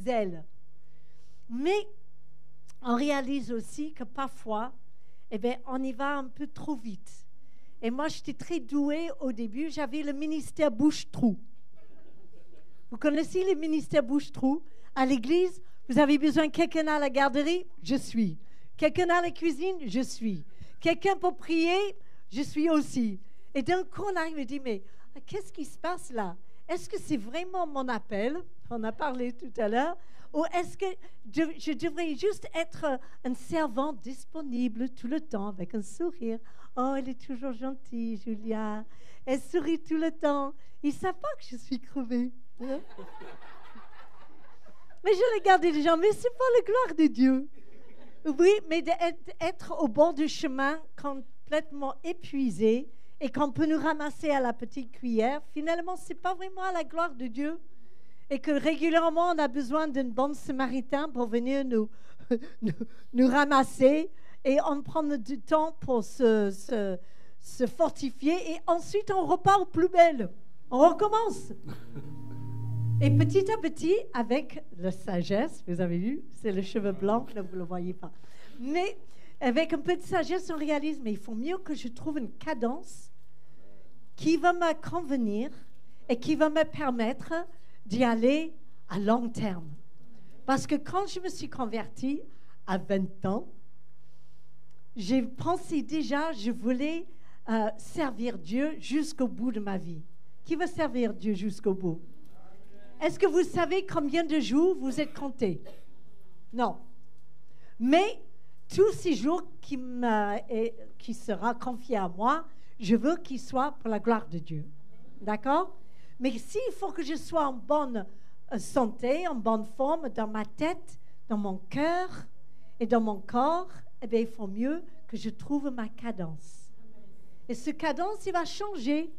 zèle. Mais on réalise aussi que parfois, eh bien, on y va un peu trop vite. Et moi, j'étais très douée au début. J'avais le ministère bouche-trou. Vous connaissez le ministère bouche-trou? À l'église, vous avez besoin de quelqu'un à la garderie? Je suis. Quelqu'un à la cuisine? Je suis. Quelqu'un pour prier? Je suis aussi. Et d'un coup, on arrive et dit, mais qu'est-ce qui se passe là? Est-ce que c'est vraiment mon appel? On a parlé tout à l'heure. Ou est-ce que je devrais juste être un servant disponible tout le temps avec un sourire? Oh, elle est toujours gentille, Julia. Elle sourit tout le temps. Ils ne savent pas que je suis crevée. Hein? Mais je regardais les gens, mais ce n'est pas la gloire de Dieu. Oui, mais d'être au bord du chemin complètement épuisé et qu'on peut nous ramasser à la petite cuillère, finalement, ce n'est pas vraiment à la gloire de Dieu. Et que régulièrement, on a besoin d'un bon samaritain pour venir nous ramasser. Et on prend du temps pour se fortifier. Et ensuite, on repart aux plus belles. On recommence. Et petit à petit, avec la sagesse, vous avez vu, c'est le cheveu blanc, là, vous ne le voyez pas. Mais avec un peu de sagesse, on réalise, mais il faut mieux que je trouve une cadence qui va me convenir et qui va me permettre d'y aller à long terme. Parce que quand je me suis convertie à 20 ans, j'ai pensé déjà, je voulais servir Dieu jusqu'au bout de ma vie. Qui veut servir Dieu jusqu'au bout? Est-ce que vous savez combien de jours vous êtes comptés? Non. Mais tous ces jours qui sera confié à moi, je veux qu'il soit pour la gloire de Dieu. D'accord? Mais s'il faut que je sois en bonne santé, en bonne forme, dans ma tête, dans mon cœur et dans mon corps, eh bien, il faut mieux que je trouve ma cadence. Et ce cadence, il va changer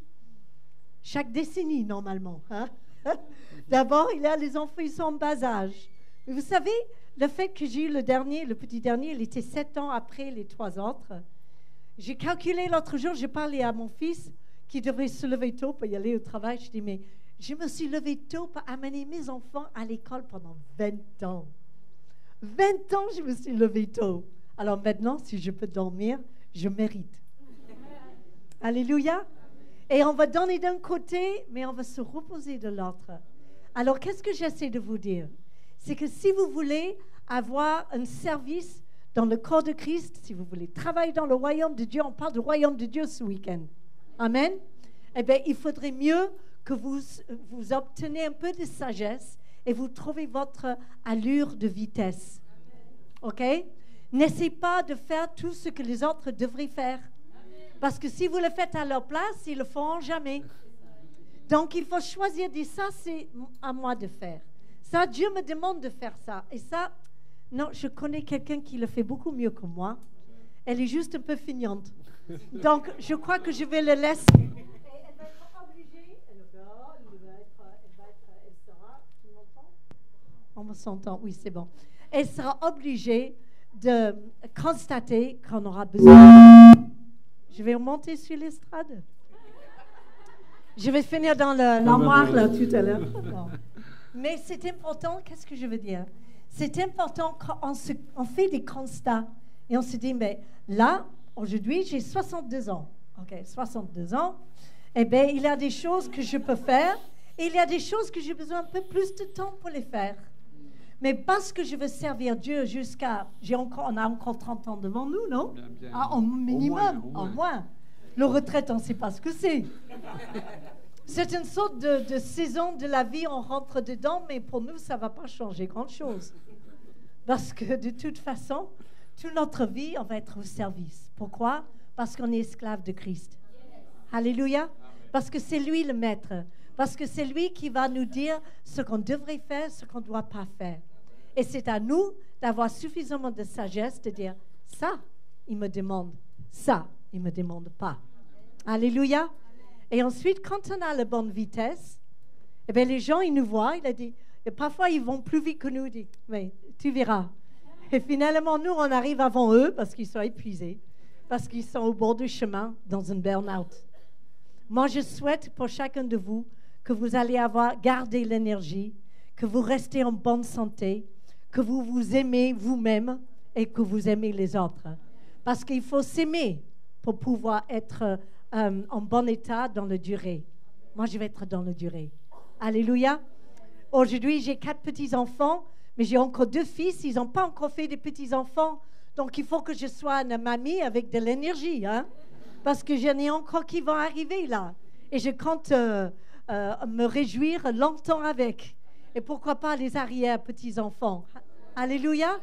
chaque décennie, normalement. Hein? D'abord, il y a les enfants, ils sont en bas âge. Mais vous savez, le fait que j'ai eu le petit dernier, il était 7 ans après les 3 autres. J'ai calculé l'autre jour, j'ai parlé à mon fils qui devrait se lever tôt pour y aller au travail. Je dis, mais je me suis levée tôt pour amener mes enfants à l'école pendant 20 ans. 20 ans, je me suis levée tôt. Alors maintenant, si je peux dormir, je mérite. Alléluia. Et on va donner d'un côté, mais on va se reposer de l'autre. Alors, qu'est-ce que j'essaie de vous dire? C'est que si vous voulez avoir un service dans le corps de Christ, si vous voulez travailler dans le royaume de Dieu, on parle du royaume de Dieu ce week-end. Amen. Eh bien, il faudrait mieux que vous obtenez un peu de sagesse et vous trouvez votre allure de vitesse. OK? N'essayez pas de faire tout ce que les autres devraient faire. Parce que si vous le faites à leur place, ils ne le feront jamais. Donc, il faut choisir, dire ça, c'est à moi de faire. Ça, Dieu me demande de faire ça. Et ça, non, je connais quelqu'un qui le fait beaucoup mieux que moi. Elle est juste un peu feignante. Donc, je crois que je vais le laisser. Et elle va être obligée. Elle sera. Tu m'entends? On me s'entend, oui, c'est bon. Elle sera obligée de constater qu'on aura besoin. Je vais remonter sur l'estrade. Je vais finir dans l'armoire là tout à l'heure. Non. Mais c'est important, qu'est-ce que je veux dire? C'est important quand on fait des constats et on se dit, mais là, aujourd'hui, j'ai 62 ans. OK, 62 ans. Eh bien, il y a des choses que je peux faire et il y a des choses que j'ai besoin un peu plus de temps pour les faire. Mais parce que je veux servir Dieu jusqu'à... on a encore 30 ans devant nous, non? Bien. Ah, au minimum, au moins. Le retraite, on ne sait pas ce que c'est. C'est une sorte de saison de la vie, on rentre dedans, mais pour nous, ça ne va pas changer grand-chose. Parce que de toute façon, toute notre vie, on va être au service. Pourquoi? Parce qu'on est esclave de Christ. Alléluia. Parce que c'est lui le maître. Parce que c'est lui qui va nous dire ce qu'on devrait faire, ce qu'on ne doit pas faire. Et c'est à nous d'avoir suffisamment de sagesse de dire, ça, il me demande. Ça, il ne me demande pas. Alléluia. Et ensuite, quand on a la bonne vitesse, eh bien, les gens, ils nous voient. Il a dit, et parfois, ils vont plus vite que nous. Dit, mais tu verras. Et finalement, nous, on arrive avant eux parce qu'ils sont épuisés, parce qu'ils sont au bord du chemin dans un burn-out. Moi, je souhaite pour chacun de vous que vous allez gardé l'énergie, que vous restez en bonne santé, que vous vous aimez vous-même et que vous aimez les autres. Parce qu'il faut s'aimer pour pouvoir être en bon état dans la durée. Moi, je vais être dans la durée. Alléluia. Aujourd'hui, j'ai 4 petits-enfants, mais j'ai encore 2 fils. Ils n'ont pas encore fait des petits-enfants. Donc, il faut que je sois une mamie avec de l'énergie. Hein? Parce que j'en ai encore qui vont arriver là. Et je compte me réjouir longtemps avec. Et pourquoi pas les arrière-petits-enfants. Alléluia.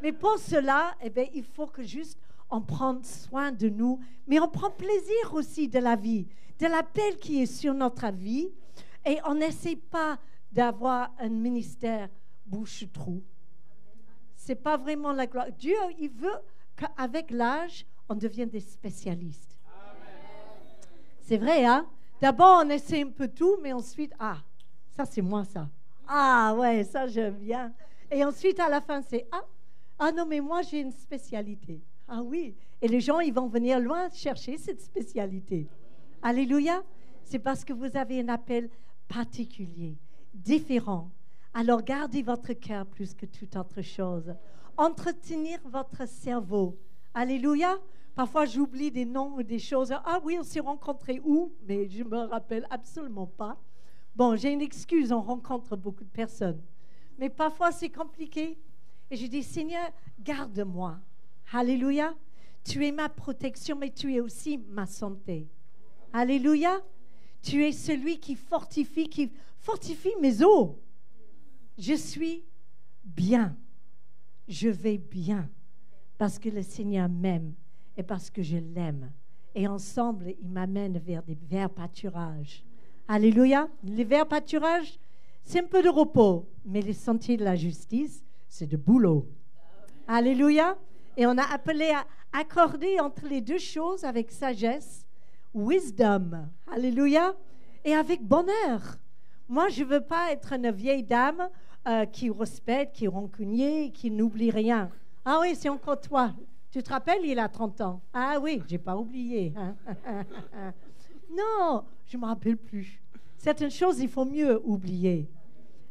Mais pour cela, eh bien, il faut que juste on prenne soin de nous. Mais on prend plaisir aussi de la vie, de l'appel qui est sur notre vie. Et on n'essaie pas d'avoir un ministère bouche-trou. Ce n'est pas vraiment la gloire. Dieu, il veut qu'avec l'âge, on devienne des spécialistes. C'est vrai, hein? D'abord, on essaie un peu tout, mais ensuite, ça c'est moi, ça. Ah ouais, ça j'aime bien. Et ensuite, à la fin, c'est, non, mais moi j'ai une spécialité. Ah oui. Et les gens, ils vont venir loin chercher cette spécialité. Alléluia. C'est parce que vous avez un appel particulier, différent. Alors, gardez votre cœur plus que toute autre chose. Entretenir votre cerveau. Alléluia. Parfois, j'oublie des noms ou des choses. Ah oui, on s'est rencontrés où? Mais je ne me rappelle absolument pas. Bon, j'ai une excuse, on rencontre beaucoup de personnes. Mais parfois, c'est compliqué. Et je dis, Seigneur, garde-moi. Alléluia. Tu es ma protection, mais tu es aussi ma santé. Alléluia. Tu es celui qui fortifie mes os. Je suis bien. Je vais bien. Parce que le Seigneur m'aime et parce que je l'aime. Et ensemble, il m'amène vers des verts pâturages. Alléluia. Les verts pâturages, c'est un peu de repos. Mais les sentiers de la justice, c'est de boulot. Alléluia. Et on a appelé à accorder entre les deux choses avec sagesse, wisdom. Alléluia. Et avec bonheur. Moi, je ne veux pas être une vieille dame qui respecte, qui est rancunier, qui n'oublie rien. Ah oui, c'est encore toi. Tu te rappelles, il a 30 ans. Ah oui, je n'ai pas oublié. Hein? Non, je ne me rappelle plus. Certaines choses, il faut mieux oublier.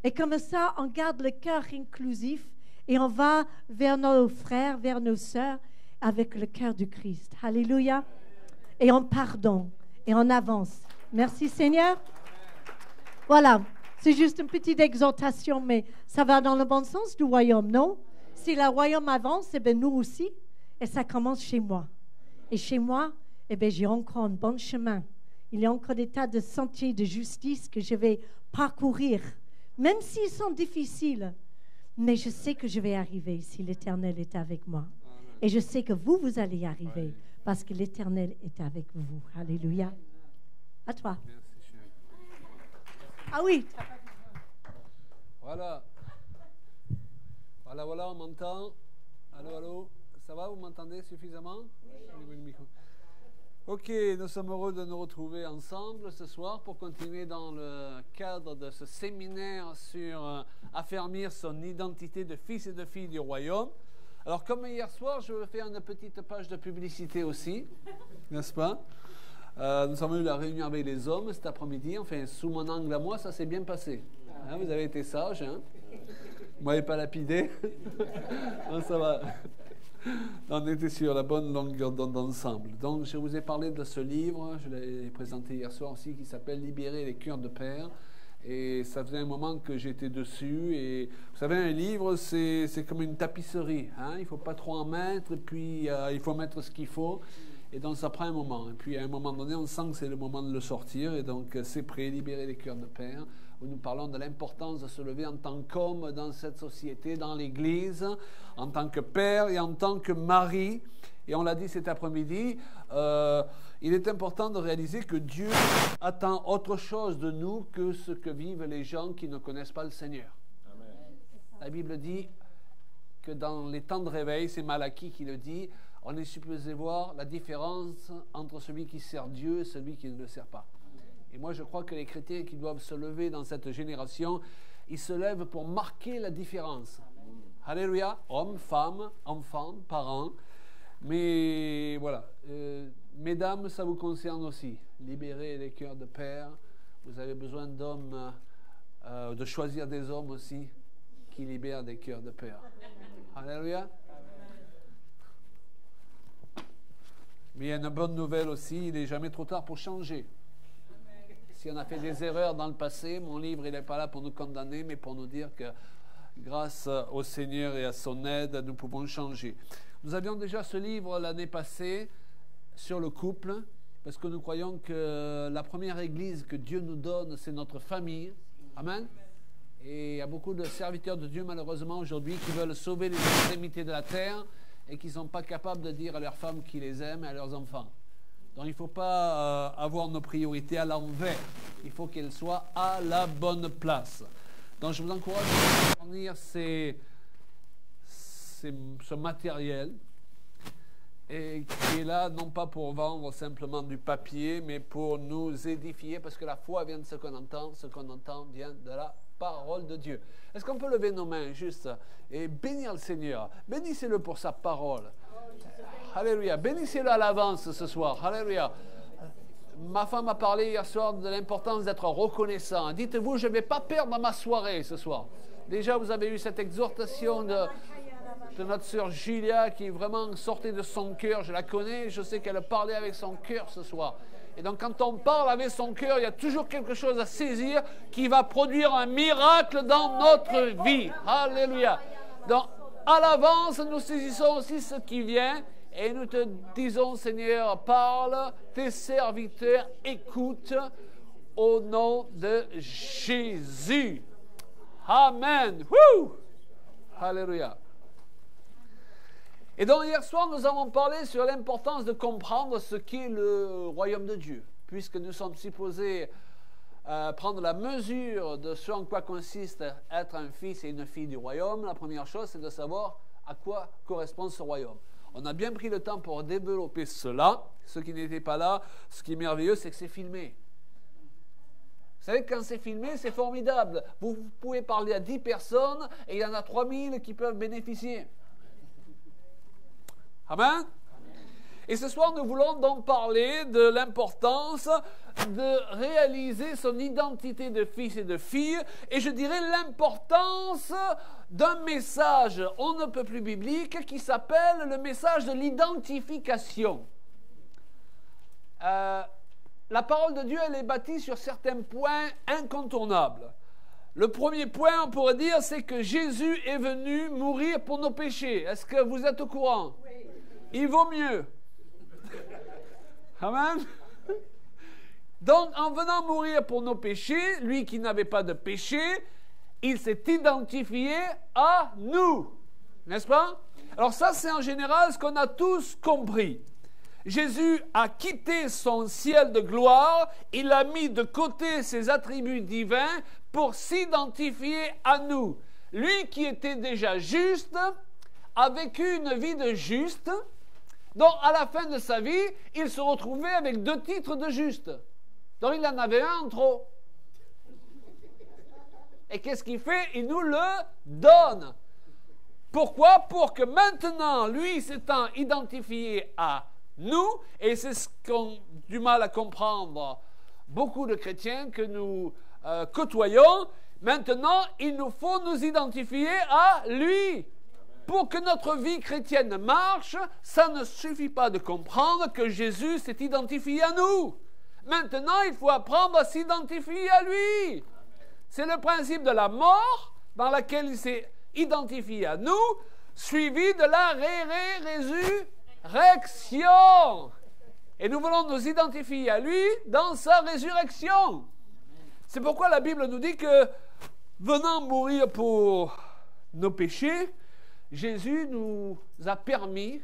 Et comme ça, on garde le cœur inclusif et on va vers nos frères, vers nos sœurs avec le cœur du Christ. Alléluia. Et on pardonne et on avance. Merci Seigneur. Voilà, c'est juste une petite exhortation, mais ça va dans le bon sens du royaume, non? Si le royaume avance, eh bien nous aussi. Et ça commence chez moi. Et chez moi, eh bien, j'ai encore un bon chemin. Il y a encore des tas de sentiers de justice que je vais parcourir, même s'ils sont difficiles. Mais je sais que je vais arriver si l'Éternel est avec moi. Et je sais que vous allez y arriver parce que l'Éternel est avec vous. Alléluia. À toi. Merci, chérie. Ah oui. Voilà. Voilà, on m'entend. Allô. Ça va, vous m'entendez suffisamment? Oui. Ok, nous sommes heureux de nous retrouver ensemble ce soir pour continuer dans le cadre de ce séminaire sur affermir son identité de fils et de fille du royaume. Alors, comme hier soir, je vais faire une petite page de publicité aussi, n'est-ce pas? Nous avons eu la réunion avec les hommes cet après-midi. Enfin, sous mon angle à moi, ça s'est bien passé. Hein, vous avez été sages, hein? Vous ne m'avez pas lapidé. Non, ça va. On était sur la bonne longueur d'onde ensemble. Donc, je vous ai parlé de ce livre, je l'ai présenté hier soir aussi, qui s'appelle « Libérer les cœurs de père ». Et ça faisait un moment que j'étais dessus. Et vous savez, un livre, c'est comme une tapisserie. Hein? Il ne faut pas trop en mettre, et puis il faut mettre ce qu'il faut. Et donc, ça prend un moment. Et puis, à un moment donné, on sent que c'est le moment de le sortir. Et donc, c'est prêt, libérer les cœurs de père. Où nous parlons de l'importance de se lever en tant qu'homme dans cette société, dans l'Église, en tant que père et en tant que mari. Et on l'a dit cet après-midi, il est important de réaliser que Dieu attend autre chose de nous que ce que vivent les gens qui ne connaissent pas le Seigneur. Amen. La Bible dit que dans les temps de réveil, c'est Malachie qui le dit, on est supposé voir la différence entre celui qui sert Dieu et celui qui ne le sert pas. Et moi, je crois que les chrétiens qui doivent se lever dans cette génération, ils se lèvent pour marquer la différence. Alléluia, hommes, femmes, enfants, parents. Mais voilà, mesdames, ça vous concerne aussi. Libérez les cœurs de père. Vous avez besoin d'hommes de choisir des hommes aussi qui libèrent des cœurs de peur. Alléluia. Mais il y a une bonne nouvelle aussi, il n'est jamais trop tard pour changer. Si on a fait des erreurs dans le passé, mon livre il n'est pas là pour nous condamner, mais pour nous dire que grâce au Seigneur et à son aide, nous pouvons changer. Nous avions déjà ce livre l'année passée sur le couple, parce que nous croyons que la première église que Dieu nous donne, c'est notre famille. Amen. Et il y a beaucoup de serviteurs de Dieu, malheureusement, aujourd'hui, qui veulent sauver les extrémités de la terre et qui ne sont pas capables de dire à leurs femmes qu'ils les aiment et à leurs enfants. Donc il ne faut pas avoir nos priorités à l'envers. Il faut qu'elles soient à la bonne place. Donc je vous encourage à fournir ce matériel et qui est là non pas pour vendre simplement du papier, mais pour nous édifier, parce que la foi vient de ce qu'on entend vient de la parole de Dieu. Est-ce qu'on peut lever nos mains juste et bénir le Seigneur? Bénissez-le pour sa parole. Alléluia. Bénissez-le à l'avance ce soir. Alléluia. Ma femme a parlé hier soir de l'importance d'être reconnaissant. Dites-vous, je ne vais pas perdre ma soirée ce soir. Déjà, vous avez eu cette exhortation de notre sœur Julia qui vraiment sortait de son cœur. Je la connais, je sais qu'elle parlait avec son cœur ce soir. Et donc, quand on parle avec son cœur, il y a toujours quelque chose à saisir qui va produire un miracle dans notre vie. Alléluia. Donc, à l'avance, nous saisissons aussi ce qui vient et nous te disons, Seigneur, parle, tes serviteurs écoutent au nom de Jésus. Amen. Woo! Alléluia. Et donc hier soir, nous avons parlé sur l'importance de comprendre ce qu'est le royaume de Dieu, puisque nous sommes supposés prendre la mesure de ce en quoi consiste être un fils et une fille du royaume. La première chose, c'est de savoir à quoi correspond ce royaume. On a bien pris le temps pour développer cela. Ceux qui n'étaient pas là, ce qui est merveilleux, c'est que c'est filmé. Vous savez, quand c'est filmé, c'est formidable. Vous pouvez parler à 10 personnes et il y en a 3000 qui peuvent bénéficier. Amen. Et ce soir, nous voulons donc parler de l'importance de réaliser son identité de fils et de fille, et je dirais l'importance d'un message on ne peut plus biblique qui s'appelle le message de l'identification. La parole de Dieu, elle est bâtie sur certains points incontournables. Le premier point, on pourrait dire, c'est que Jésus est venu mourir pour nos péchés. Est-ce que vous êtes au courant? Oui. Il vaut mieux. Amen. Donc, en venant mourir pour nos péchés, lui qui n'avait pas de péché, il s'est identifié à nous. N'est-ce pas? Alors ça, c'est en général ce qu'on a tous compris. Jésus a quitté son ciel de gloire, il a mis de côté ses attributs divins pour s'identifier à nous. Lui qui était déjà juste, a vécu une vie de juste. Donc, à la fin de sa vie, il se retrouvait avec 2 titres de juste. Donc, il en avait un en trop. Et qu'est-ce qu'il fait? Il nous le donne. Pourquoi? Pour que maintenant, lui s'étant identifié à nous, et c'est ce qu'ont du mal à comprendre beaucoup de chrétiens que nous côtoyons, maintenant, il nous faut nous identifier à lui. Pour que notre vie chrétienne marche, ça ne suffit pas de comprendre que Jésus s'est identifié à nous. Maintenant, il faut apprendre à s'identifier à lui. C'est le principe de la mort dans laquelle il s'est identifié à nous, suivi de la résurrection. Et nous voulons nous identifier à lui dans sa résurrection. C'est pourquoi la Bible nous dit que, venant mourir pour nos péchés, Jésus nous a permis,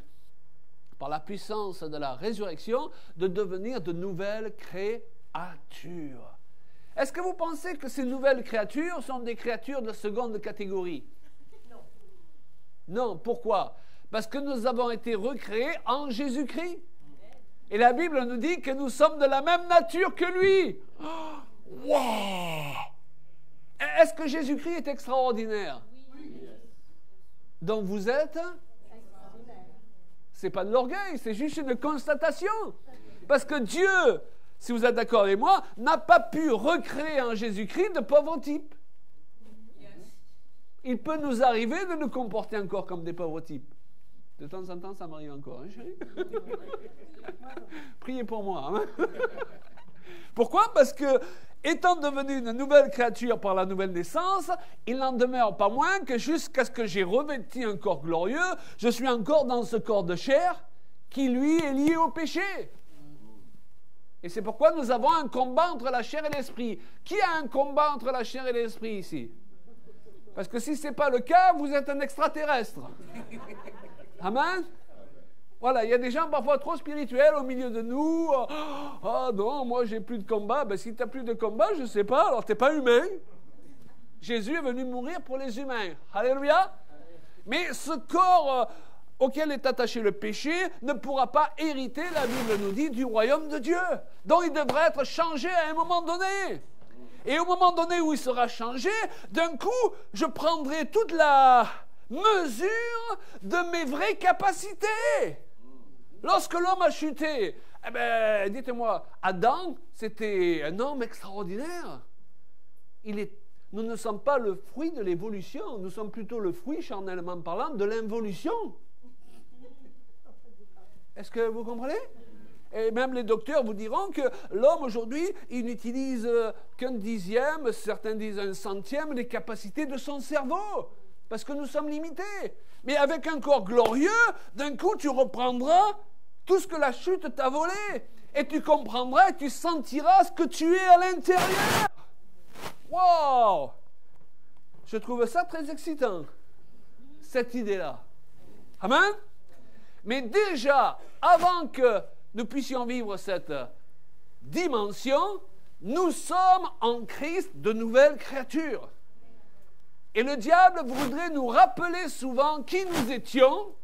par la puissance de la résurrection, de devenir de nouvelles créatures. Est-ce que vous pensez que ces nouvelles créatures sont des créatures de seconde catégorie? Non. Non, pourquoi? Parce que nous avons été recréés en Jésus-Christ. Et la Bible nous dit que nous sommes de la même nature que lui. Oh, wow! Est-ce que Jésus-Christ est extraordinaire? Donc vous êtes, c'est pas de l'orgueil, c'est juste une constatation. Parce que Dieu, si vous êtes d'accord avec moi, n'a pas pu recréer en Jésus-Christ de pauvres types. il peut nous arriver de nous comporter encore comme des pauvres types. De temps en temps, ça m'arrive encore, hein, chérie? Priez pour moi. Hein? Pourquoi? Parce que, étant devenu une nouvelle créature par la nouvelle naissance, il n'en demeure pas moins que jusqu'à ce que j'ai revêti un corps glorieux, je suis encore dans ce corps de chair qui, lui, est lié au péché. Et c'est pourquoi nous avons un combat entre la chair et l'esprit. Qui a un combat entre la chair et l'esprit ici? Parce que si ce n'est pas le cas, vous êtes un extraterrestre. Amen? Voilà, il y a des gens parfois trop spirituels au milieu de nous. Ah non, moi j'ai plus de combat. Ben, si tu n'as plus de combat, je ne sais pas, alors tu n'es pas humain. Jésus est venu mourir pour les humains. Alléluia. Mais ce corps auquel est attaché le péché ne pourra pas hériter, la Bible nous dit, du royaume de Dieu. Donc il devrait être changé à un moment donné. Et au moment donné où il sera changé, d'un coup, je prendrai toute la mesure de mes vraies capacités. Lorsque l'homme a chuté, eh ben, dites-moi, Adam, c'était un homme extraordinaire. Nous ne sommes pas le fruit de l'évolution, nous sommes plutôt le fruit, charnellement parlant, de l'involution. Est-ce que vous comprenez? Et même les docteurs vous diront que l'homme aujourd'hui, il n'utilise qu'un dixième, certains disent un centième, des capacités de son cerveau, parce que nous sommes limités. Mais avec un corps glorieux, d'un coup, tu reprendras tout ce que la chute t'a volé, et tu comprendras et tu sentiras ce que tu es à l'intérieur. Wow! Je trouve ça très excitant, cette idée-là. Amen? Mais déjà, avant que nous puissions vivre cette dimension, nous sommes en Christ de nouvelles créatures. Et le diable voudrait nous rappeler souvent qui nous étions,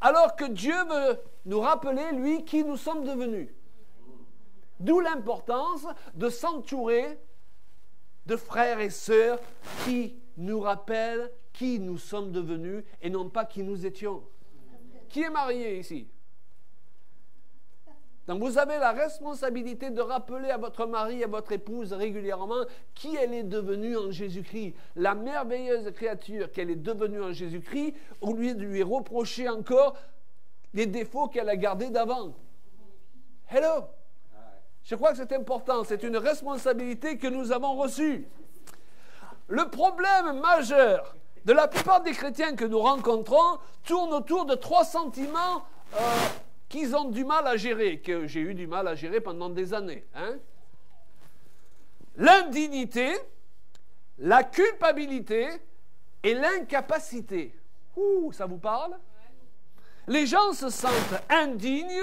alors que Dieu veut nous rappeler, lui, qui nous sommes devenus. D'où l'importance de s'entourer de frères et sœurs qui nous rappellent qui nous sommes devenus et non pas qui nous étions. Qui est marié ici? Donc vous avez la responsabilité de rappeler à votre mari, à votre épouse régulièrement qui elle est devenue en Jésus-Christ. La merveilleuse créature qu'elle est devenue en Jésus-Christ, au lieu de lui reprocher encore les défauts qu'elle a gardés d'avant. Hello! Je crois que c'est important, c'est une responsabilité que nous avons reçue. Le problème majeur de la plupart des chrétiens que nous rencontrons tourne autour de 3 sentiments qu'ils ont du mal à gérer, que j'ai eu du mal à gérer pendant des années. Hein? L'indignité, la culpabilité et l'incapacité. Ouh, ça vous parle? Les gens se sentent indignes,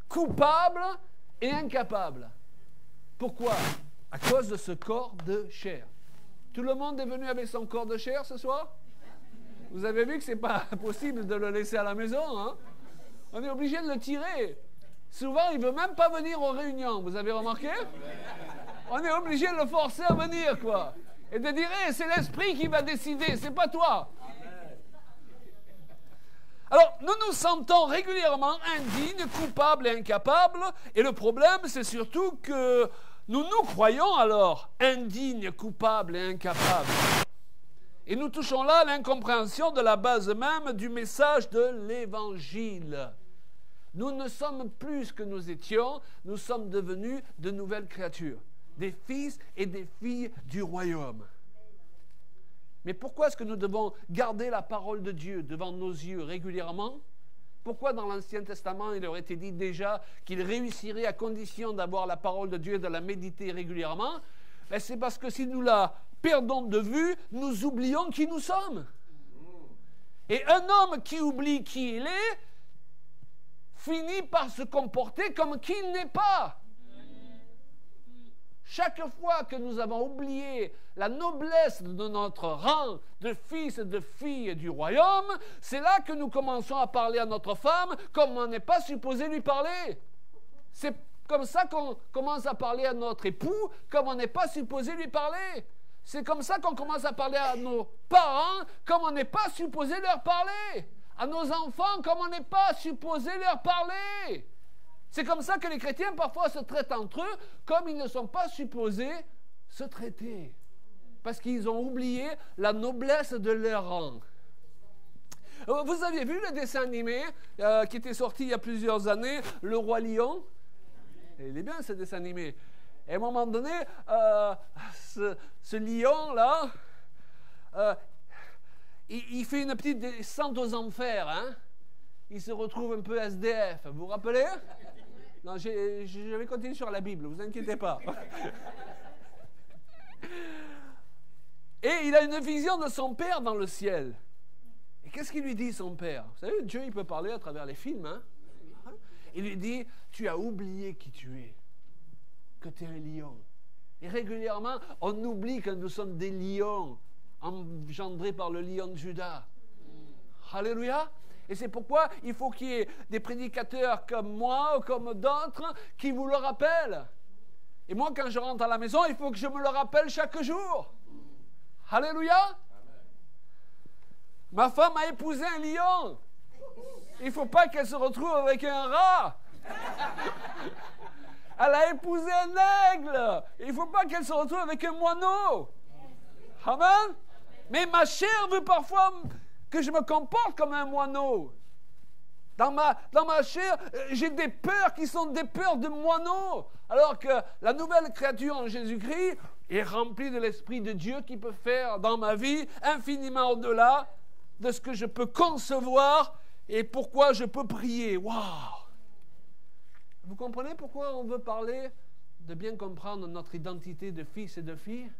coupables et incapables. Pourquoi? À cause de ce corps de chair. Tout le monde est venu avec son corps de chair ce soir? Vous avez vu que ce n'est pas possible de le laisser à la maison, hein? On est obligé de le tirer. Souvent, il ne veut même pas venir aux réunions. Vous avez remarqué? On est obligé de le forcer à venir, quoi. Et de dire, hey, c'est l'esprit qui va décider, c'est pas toi. Alors, nous nous sentons régulièrement indignes, coupables et incapables. Et le problème, c'est surtout que nous nous croyons alors indignes, coupables et incapables. Et nous touchons là à l'incompréhension de la base même du message de l'Évangile. Nous ne sommes plus ce que nous étions, nous sommes devenus de nouvelles créatures, des fils et des filles du royaume. Mais pourquoi est-ce que nous devons garder la parole de Dieu devant nos yeux régulièrement? Pourquoi dans l'Ancien Testament, il aurait été dit déjà qu'il réussirait à condition d'avoir la parole de Dieu et de la méditer régulièrement? Ben, c'est parce que si nous la perdons de vue, nous oublions qui nous sommes. Et un homme qui oublie qui il est, finit par se comporter comme qui il n'est pas. Chaque fois que nous avons oublié la noblesse de notre rang de fils et de filles du royaume, c'est là que nous commençons à parler à notre femme comme on n'est pas supposé lui parler. C'est comme ça qu'on commence à parler à notre époux comme on n'est pas supposé lui parler. C'est comme ça qu'on commence à parler à nos parents comme on n'est pas supposé leur parler. À nos enfants comme on n'est pas supposé leur parler. C'est comme ça que les chrétiens parfois se traitent entre eux comme ils ne sont pas supposés se traiter. parce qu'ils ont oublié la noblesse de leur rang. Vous aviez vu le dessin animé qui était sorti il y a plusieurs années, Le Roi Lion? Il est bien ce dessin animé. Et à un moment donné, ce lion-là, il fait une petite descente aux enfers. Hein? Il se retrouve un peu SDF. Vous vous rappelez? Non, je vais continuer sur la Bible, ne vous inquiétez pas. Et il a une vision de son père dans le ciel. Et qu'est-ce qu'il lui dit, son père? Vous savez, Dieu, il peut parler à travers les films. Hein? Il lui dit, tu as oublié qui tu es, que tu es un lion. Et régulièrement, on oublie que nous sommes des lions, engendrés par le lion de Juda. Alléluia. Et c'est pourquoi il faut qu'il y ait des prédicateurs comme moi ou comme d'autres qui vous le rappellent. Et moi, quand je rentre à la maison, il faut que je me le rappelle chaque jour. Alléluia. Ma femme a épousé un lion. Il ne faut pas qu'elle se retrouve avec un rat. Elle a épousé un aigle. Il ne faut pas qu'elle se retrouve avec un moineau. Amen. Mais ma chair veut parfois que je me comporte comme un moineau. Dans ma chair, j'ai des peurs qui sont des peurs de moineau. Alors que la nouvelle créature en Jésus-Christ est remplie de l'Esprit de Dieu qui peut faire dans ma vie infiniment au-delà de ce que je peux concevoir et pourquoi je peux prier. Waouh! Vous comprenez pourquoi on veut parler de bien comprendre notre identité de fils et de filles?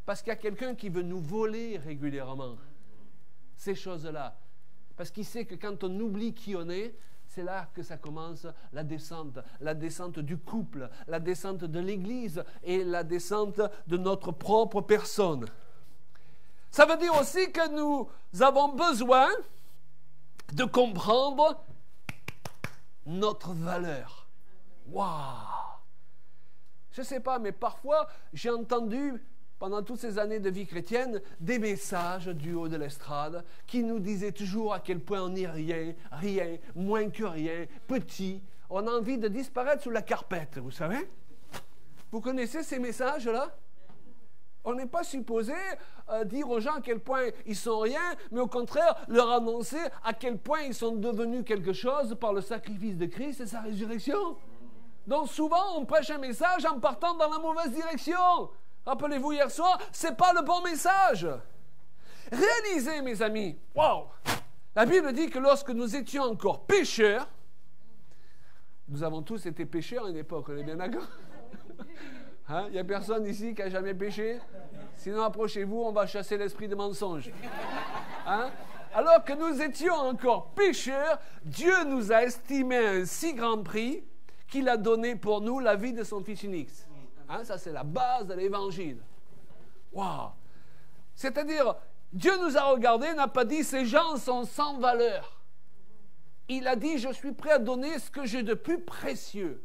Parce qu'il y a quelqu'un qui veut nous voler régulièrement ces choses-là. Parce qu'il sait que quand on oublie qui on est, c'est là que ça commence la descente du couple, la descente de l'Église et la descente de notre propre personne. Ça veut dire aussi que nous avons besoin de comprendre notre valeur. Waouh! Je ne sais pas, mais parfois, j'ai entendu, pendant toutes ces années de vie chrétienne, des messages du haut de l'estrade qui nous disaient toujours à quel point on n'est rien, moins que rien, petit. On a envie de disparaître sous la carpette, vous savez? Vous connaissez ces messages-là? On n'est pas supposé dire aux gens à quel point ils sont rien, mais au contraire, leur annoncer à quel point ils sont devenus quelque chose par le sacrifice de Christ et sa résurrection. Donc souvent, on prêche un message en partant dans la mauvaise direction. Rappelez-vous hier soir, ce n'est pas le bon message. Réalisez, mes amis, wow, la Bible dit que lorsque nous étions encore pécheurs, nous avons tous été pécheurs à une époque, on est bien d'accord? Il n'y a personne ici qui n'a jamais péché? Sinon, approchez-vous, on va chasser l'esprit de mensonge. Alors que nous étions encore pécheurs, Dieu nous a estimé un si grand prix qu'il a donné pour nous la vie de son Fils unique. Ça, c'est la base de l'Évangile. Waouh! C'est-à-dire, Dieu nous a regardés, n'a pas dit « ces gens sont sans valeur ». Il a dit « je suis prêt à donner ce que j'ai de plus précieux ».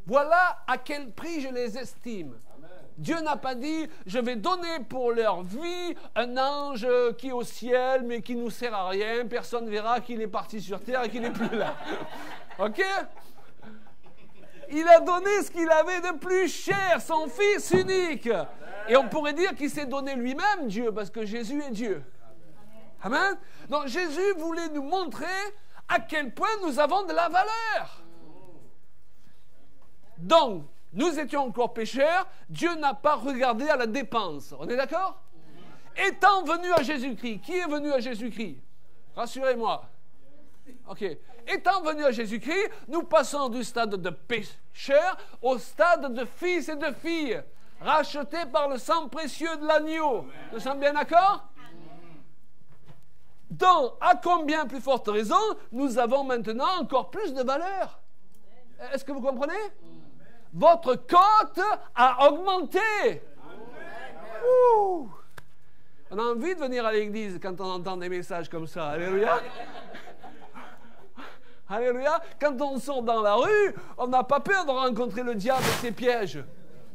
Voilà à quel prix je les estime. Amen. Dieu n'a pas dit « je vais donner pour leur vie un ange qui est au ciel, mais qui ne nous sert à rien, personne ne verra qu'il est parti sur terre et qu'il n'est plus là ». OK? Il a donné ce qu'il avait de plus cher, son Fils unique. Et on pourrait dire qu'il s'est donné lui-même, Dieu, parce que Jésus est Dieu. Amen. Donc Jésus voulait nous montrer à quel point nous avons de la valeur. Donc, nous étions encore pécheurs, Dieu n'a pas regardé à la dépense. On est d'accord? Étant venu à Jésus-Christ, qui est venu à Jésus-Christ? Rassurez-moi. OK. Étant venu à Jésus-Christ, nous passons du stade de pécheur au stade de fils et de filles, rachetés par le sang précieux de l'agneau. Nous sommes bien d'accord? Donc, à combien plus forte raison, nous avons maintenant encore plus de valeur? Est-ce que vous comprenez? Votre cote a augmenté. Ouh. On a envie de venir à l'église quand on entend des messages comme ça. Alléluia. Alléluia. Quand on sort dans la rue, on n'a pas peur de rencontrer le diable et ses pièges.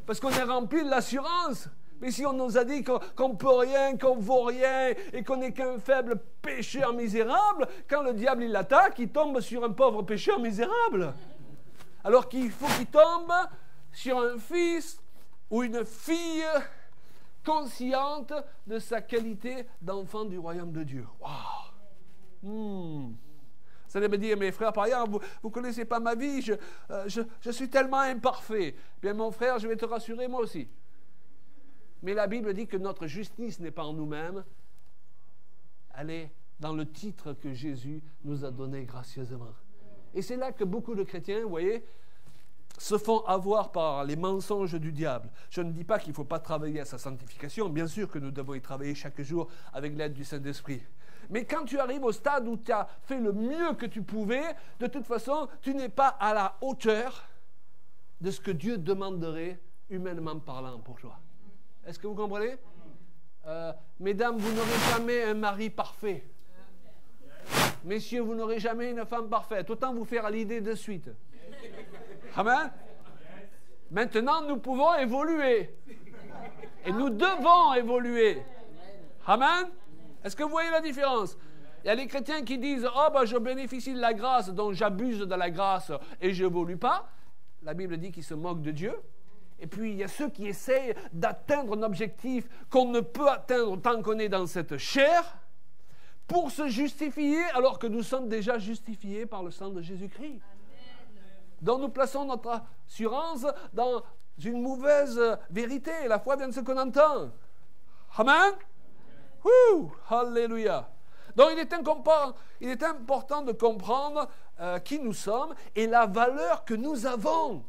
Parce qu'on est rempli de l'assurance. Mais si on nous a dit qu'on ne peut rien, qu'on ne vaut rien et qu'on n'est qu'un faible pécheur misérable, quand le diable il attaque, il tombe sur un pauvre pécheur misérable. Alors qu'il faut qu'il tombe sur un fils ou une fille consciente de sa qualité d'enfant du royaume de Dieu. Waouh! Vous allez me dire, mes frères, par exemple, vous ne connaissez pas ma vie, je suis tellement imparfait. Bien, mon frère, je vais te rassurer, moi aussi. Mais la Bible dit que notre justice n'est pas en nous-mêmes, elle est dans le titre que Jésus nous a donné gracieusement. Et c'est là que beaucoup de chrétiens, vous voyez, se font avoir par les mensonges du diable. Je ne dis pas qu'il ne faut pas travailler à sa sanctification, bien sûr que nous devons y travailler chaque jour avec l'aide du Saint-Esprit. Mais quand tu arrives au stade où tu as fait le mieux que tu pouvais, de toute façon, tu n'es pas à la hauteur de ce que Dieu demanderait, humainement parlant, pour toi. Est-ce que vous comprenez? Mesdames, vous n'aurez jamais un mari parfait. Messieurs, vous n'aurez jamais une femme parfaite. Autant vous faire à l'idée de suite. Amen. Maintenant, nous pouvons évoluer. Et nous devons évoluer. Amen. Est-ce que vous voyez la différence? Il y a les chrétiens qui disent « Oh, ben, je bénéficie de la grâce, donc j'abuse de la grâce et je n'évolue pas. » La Bible dit qu'ils se moquent de Dieu. Et puis, il y a ceux qui essayent d'atteindre un objectif qu'on ne peut atteindre tant qu'on est dans cette chair pour se justifier alors que nous sommes déjà justifiés par le sang de Jésus-Christ. Donc, nous plaçons notre assurance dans une mauvaise vérité. La foi vient de ce qu'on entend. Amen. Alléluia. Donc il est important de comprendre qui nous sommes et la valeur que nous avons.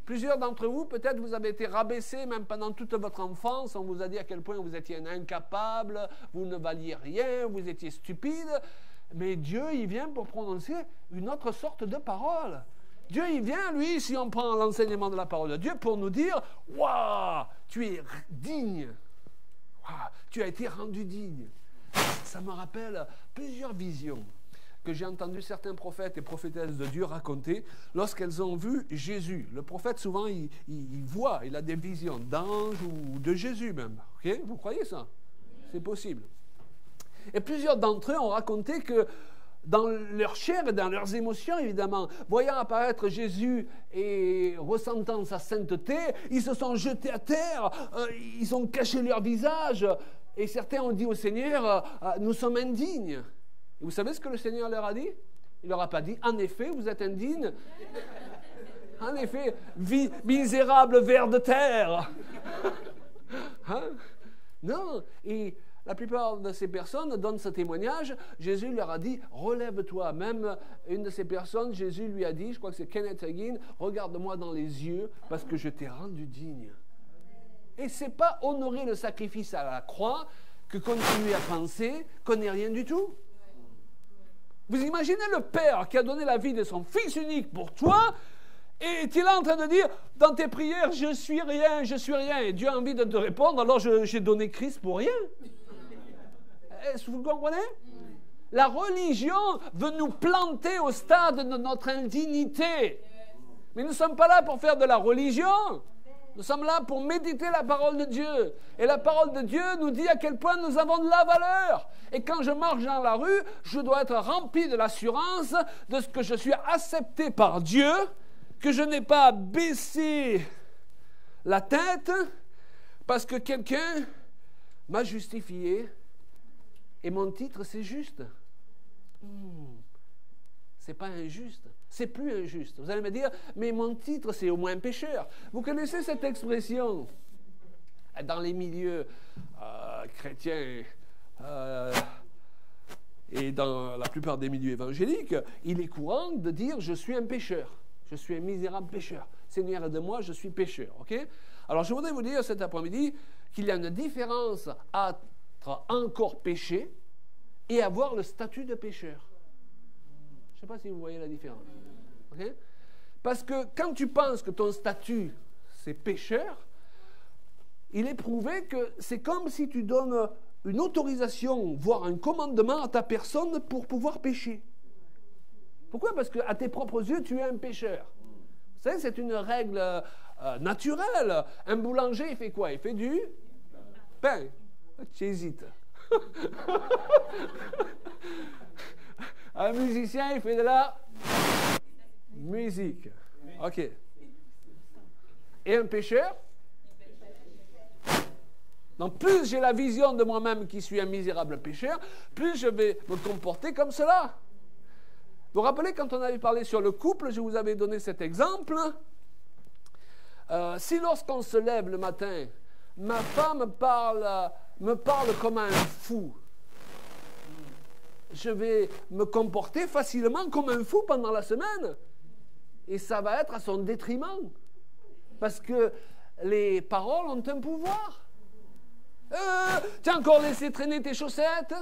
Plusieurs d'entre vous, peut-être vous avez été rabaissés même pendant toute votre enfance. On vous a dit à quel point vous étiez un incapable, vous ne valiez rien, vous étiez stupide. Mais Dieu, il vient pour prononcer une autre sorte de parole. Dieu, il vient, lui, si on prend l'enseignement de la parole de Dieu, pour nous dire « Waouh, tu es digne ». Tu as été rendu digne. Ça me rappelle plusieurs visions que j'ai entendu certains prophètes et prophétesses de Dieu raconter lorsqu'elles ont vu Jésus. Le prophète, souvent, il voit, il a des visions d'anges ou de Jésus même. Okay? Vous croyez ça? C'est possible. Et plusieurs d'entre eux ont raconté que dans leur chair et dans leurs émotions, évidemment, voyant apparaître Jésus et ressentant sa sainteté, ils se sont jetés à terre, ils ont caché leur visage, et certains ont dit au Seigneur, nous sommes indignes. Et vous savez ce que le Seigneur leur a dit? Il leur a pas dit, en effet, vous êtes indignes. En effet, misérable ver de terre. Hein? Non, et la plupart de ces personnes donnent ce témoignage. Jésus leur a dit, relève-toi. Même une de ces personnes, Jésus lui a dit, je crois que c'est Kenneth Hagin, regarde-moi dans les yeux parce que je t'ai rendu digne. Et ce n'est pas honorer le sacrifice à la croix que continuer à penser qu'on n'est rien du tout. Vous imaginez le Père qui a donné la vie de son Fils unique pour toi, et tu es là en train de dire, dans tes prières, je suis rien, je suis rien. Et Dieu a envie de te répondre, alors j'ai donné Christ pour rien. Est-ce que vous comprenez? La religion veut nous planter au stade de notre indignité. Mais nous ne sommes pas là pour faire de la religion. Nous sommes là pour méditer la parole de Dieu. Et la parole de Dieu nous dit à quel point nous avons de la valeur. Et quand je marche dans la rue, je dois être rempli de l'assurance de ce que je suis accepté par Dieu, que je n'ai pas baissé la tête parce que quelqu'un m'a justifié. Et mon titre, c'est juste. C'est pas injuste. C'est plus injuste. Vous allez me dire, mais mon titre, c'est au moins pécheur. Vous connaissez cette expression? Dans les milieux chrétiens et dans la plupart des milieux évangéliques, il est courant de dire, je suis un pécheur. Je suis un misérable pécheur. Seigneur, aide-moi, je suis pécheur. Okay? Alors, je voudrais vous dire cet après-midi qu'il y a une différence entre encore péché et avoir le statut de pécheur. Je ne sais pas si vous voyez la différence. Okay? Parce que quand tu penses que ton statut, c'est pécheur, il est prouvé que c'est comme si tu donnes une autorisation, voire un commandement à ta personne pour pouvoir pécher. Pourquoi? Parce qu'à tes propres yeux, tu es un pécheur. Vous savez, c'est une règle naturelle. Un boulanger, il fait quoi? Il fait du pain. Tu hésites. Un musicien, il fait de la musique. OK. Et un pécheur? Donc plus j'ai la vision de moi-même qui suis un misérable pécheur, plus je vais me comporter comme cela. Vous vous rappelez quand on avait parlé sur le couple, je vous avais donné cet exemple. Si lorsqu'on se lève le matin, ma femme me parle comme un fou, je vais me comporter facilement comme un fou pendant la semaine. Et ça va être à son détriment. Parce que les paroles ont un pouvoir. Tu as encore laissé traîner tes chaussettes?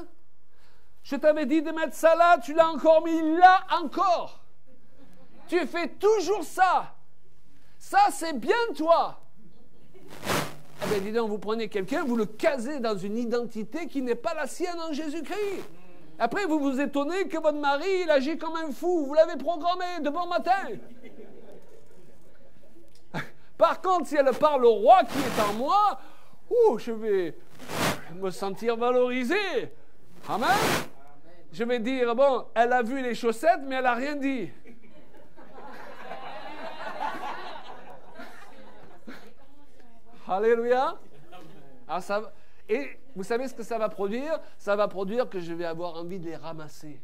Je t'avais dit de mettre ça là, tu l'as encore mis là encore. Tu fais toujours ça. Ça, c'est bien toi. Eh bien, dis donc, vous prenez quelqu'un, vous le casez dans une identité qui n'est pas la sienne en Jésus-Christ. Après, vous vous étonnez que votre mari, il agit comme un fou. Vous l'avez programmé de bon matin. Par contre, si elle parle au roi qui est en moi, je vais me sentir valorisé. Amen. Je vais dire, bon, elle a vu les chaussettes, mais elle n'a rien dit. Alléluia. Alors et vous savez ce que ça va produire? Ça va produire que je vais avoir envie de les ramasser,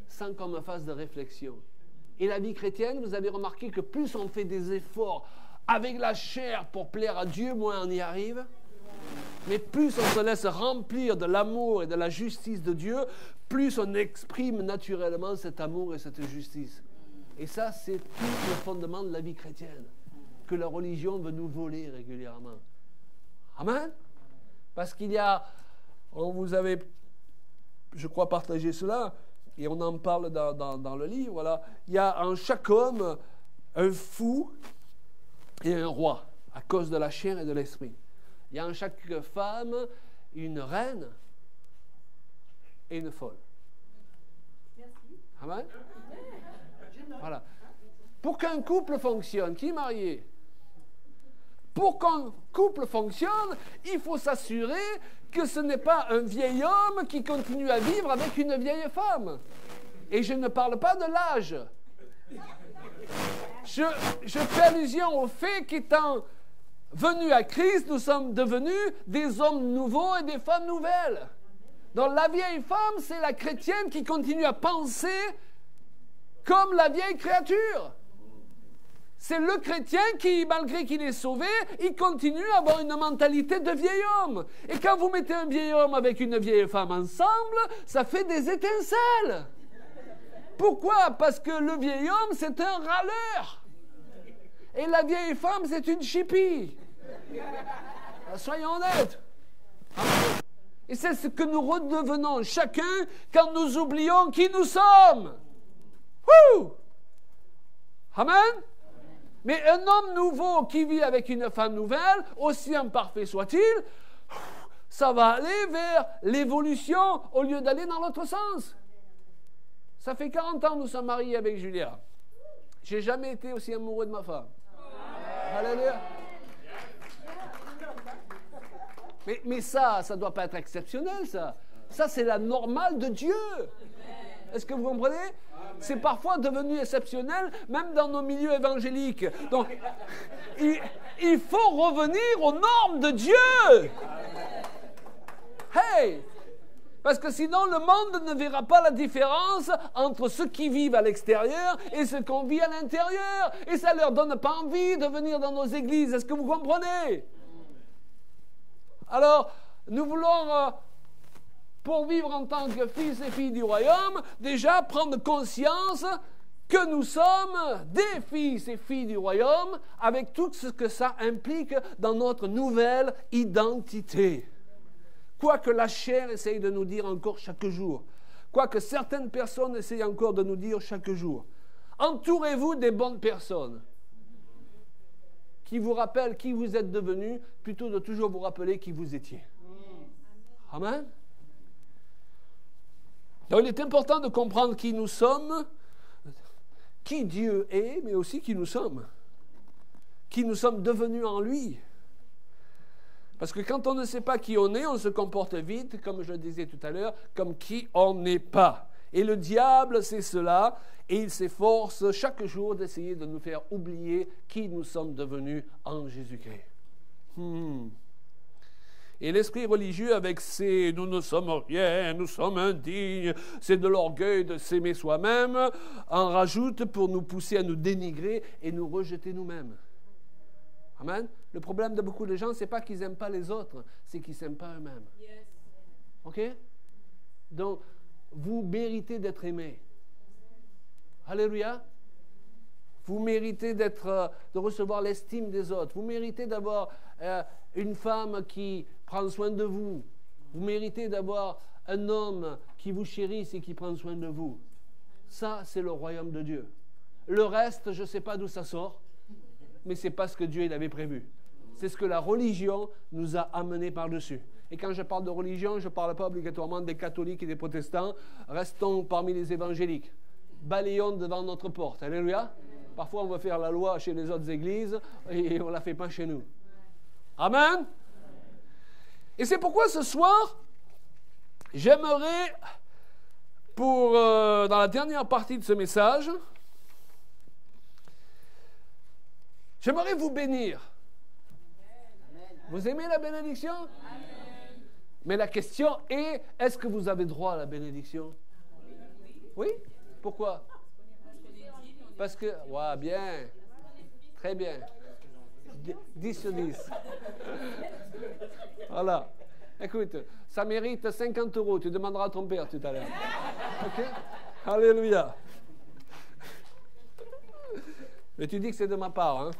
sans qu'on me fasse de réflexion. Et la vie chrétienne, vous avez remarqué que plus on fait des efforts avec la chair pour plaire à Dieu, moins on y arrive. Mais plus on se laisse remplir de l'amour et de la justice de Dieu, plus on exprime naturellement cet amour et cette justice. Et ça, c'est tout le fondement de la vie chrétienne, que la religion veut nous voler régulièrement. Amen. Parce qu'il y a, on vous avait, je crois, partagé cela, et on en parle dans le livre, voilà. Il y a en chaque homme un fou et un roi, à cause de la chair et de l'esprit. Il y a en chaque femme une reine et une folle. Amen. Voilà. Pour qu'un couple fonctionne, qui est marié? Pour qu'un couple fonctionne, il faut s'assurer que ce n'est pas un vieil homme qui continue à vivre avec une vieille femme. Et je ne parle pas de l'âge. Je fais allusion au fait qu'étant venus à Christ, nous sommes devenus des hommes nouveaux et des femmes nouvelles. Donc la vieille femme, c'est la chrétienne qui continue à penser comme la vieille créature. C'est le chrétien qui, malgré qu'il est sauvé, il continue à avoir une mentalité de vieil homme. Et quand vous mettez un vieil homme avec une vieille femme ensemble, ça fait des étincelles. Pourquoi? Parce que le vieil homme, c'est un râleur. Et la vieille femme, c'est une chipie. Soyons honnêtes. Et c'est ce que nous redevenons chacun quand nous oublions qui nous sommes. Wouh! Amen? Mais un homme nouveau qui vit avec une femme nouvelle, aussi imparfait soit-il, ça va aller vers l'évolution au lieu d'aller dans l'autre sens. Ça fait 40 ans que nous sommes mariés avec Julia. Je n'ai jamais été aussi amoureux de ma femme. Alléluia. Mais ça ne doit pas être exceptionnel, ça. Ça, c'est la normale de Dieu. Est-ce que vous comprenez? C'est parfois devenu exceptionnel, même dans nos milieux évangéliques. Donc, il faut revenir aux normes de Dieu. Hey! Parce que sinon, le monde ne verra pas la différence entre ceux qui vivent à l'extérieur et ceux qu'on vit à l'intérieur. Et ça ne leur donne pas envie de venir dans nos églises. Est-ce que vous comprenez? Alors, nous voulons, pour vivre en tant que fils et filles du royaume, déjà prendre conscience que nous sommes des fils et filles du royaume avec tout ce que ça implique dans notre nouvelle identité. Quoi que la chair essaye de nous dire encore chaque jour, quoi que certaines personnes essayent encore de nous dire chaque jour, entourez-vous des bonnes personnes qui vous rappellent qui vous êtes devenus, plutôt de toujours vous rappeler qui vous étiez. Amen. Donc il est important de comprendre qui nous sommes, qui Dieu est, mais aussi qui nous sommes devenus en lui. Parce que quand on ne sait pas qui on est, on se comporte vite, comme je le disais tout à l'heure, comme qui on n'est pas. Et le diable, c'est cela, et il s'efforce chaque jour d'essayer de nous faire oublier qui nous sommes devenus en Jésus-Christ. Et l'esprit religieux avec ses « nous ne sommes rien, nous sommes indignes », c'est de l'orgueil de s'aimer soi-même, en rajoute pour nous pousser à nous dénigrer et nous rejeter nous-mêmes. Amen. Le problème de beaucoup de gens, ce n'est pas qu'ils n'aiment pas les autres, c'est qu'ils ne s'aiment pas eux-mêmes. Yes. OK? Donc, vous méritez d'être aimés. Alléluia. Vous méritez de recevoir l'estime des autres. Vous méritez d'avoir une femme qui prend soin de vous. Vous méritez d'avoir un homme qui vous chérisse et qui prend soin de vous. Ça, c'est le royaume de Dieu. Le reste, je ne sais pas d'où ça sort, mais ce n'est pas ce que Dieu il avait prévu. C'est ce que la religion nous a amené par-dessus. Et quand je parle de religion, je ne parle pas obligatoirement des catholiques et des protestants. Restons parmi les évangéliques. Balayons devant notre porte. Alléluia. Parfois, on va faire la loi chez les autres églises et on ne la fait pas chez nous. Amen. Et c'est pourquoi ce soir, j'aimerais, dans la dernière partie de ce message, j'aimerais vous bénir. Vous aimez la bénédiction? Mais la question est, est-ce que vous avez droit à la bénédiction? Oui? Pourquoi? Parce que, ouais, bien, très bien, 10 sur 10. Voilà. Écoute, ça mérite 50 €, tu demanderas à ton père tout à l'heure. OK? Alléluia. Mais tu dis que c'est de ma part, hein?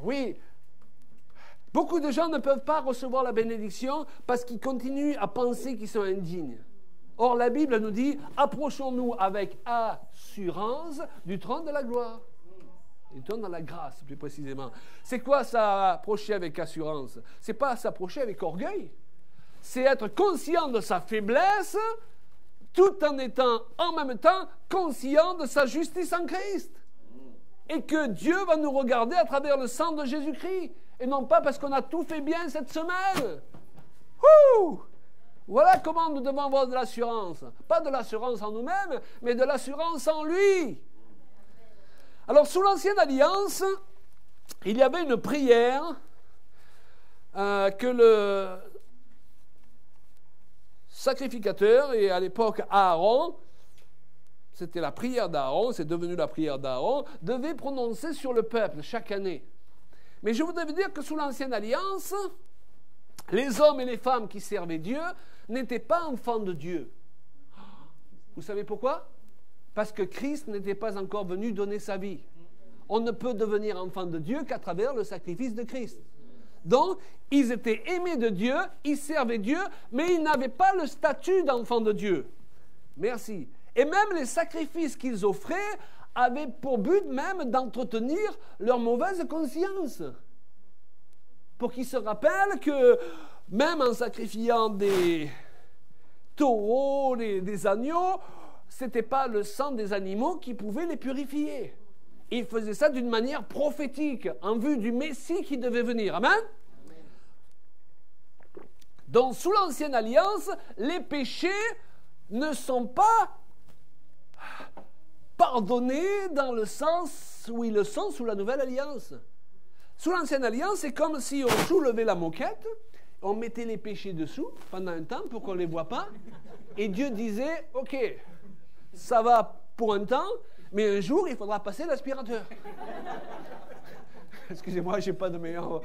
Oui. Beaucoup de gens ne peuvent pas recevoir la bénédiction parce qu'ils continuent à penser qu'ils sont indignes. Or, la Bible nous dit, approchons-nous avec assurance du trône de la gloire. Du trône de la grâce, plus précisément. C'est quoi s'approcher avec assurance? C'est pas s'approcher avec orgueil. C'est être conscient de sa faiblesse, tout en étant en même temps conscient de sa justice en Christ. Et que Dieu va nous regarder à travers le sang de Jésus-Christ. Et non pas parce qu'on a tout fait bien cette semaine. Ouh! Voilà comment nous devons avoir de l'assurance. Pas de l'assurance en nous-mêmes, mais de l'assurance en lui. Alors, sous l'Ancienne Alliance, il y avait une prière que le sacrificateur, et à l'époque Aaron, c'était la prière d'Aaron, c'est devenu la prière d'Aaron, devait prononcer sur le peuple chaque année. Mais je voudrais vous dire que sous l'Ancienne Alliance, les hommes et les femmes qui servaient Dieu n'étaient pas enfants de Dieu. Vous savez pourquoi? Parce que Christ n'était pas encore venu donner sa vie. On ne peut devenir enfant de Dieu qu'à travers le sacrifice de Christ. Donc, ils étaient aimés de Dieu, ils servaient Dieu, mais ils n'avaient pas le statut d'enfant de Dieu. Merci. Et même les sacrifices qu'ils offraient avaient pour but même d'entretenir leur mauvaise conscience. Pour qu'ils se rappellent que même en sacrifiant des taureaux, des agneaux, ce n'était pas le sang des animaux qui pouvait les purifier. Ils faisaient ça d'une manière prophétique, en vue du Messie qui devait venir. Amen? Donc, sous l'Ancienne Alliance, les péchés ne sont pas pardonnés dans le sens où ils le sont sous la Nouvelle Alliance. Sous l'Ancienne Alliance, c'est comme si on soulevait la moquette, on mettait les péchés dessous pendant un temps pour qu'on ne les voit pas, et Dieu disait, OK, ça va pour un temps, mais un jour, il faudra passer l'aspirateur. Excusez-moi, je n'ai pas de meilleur...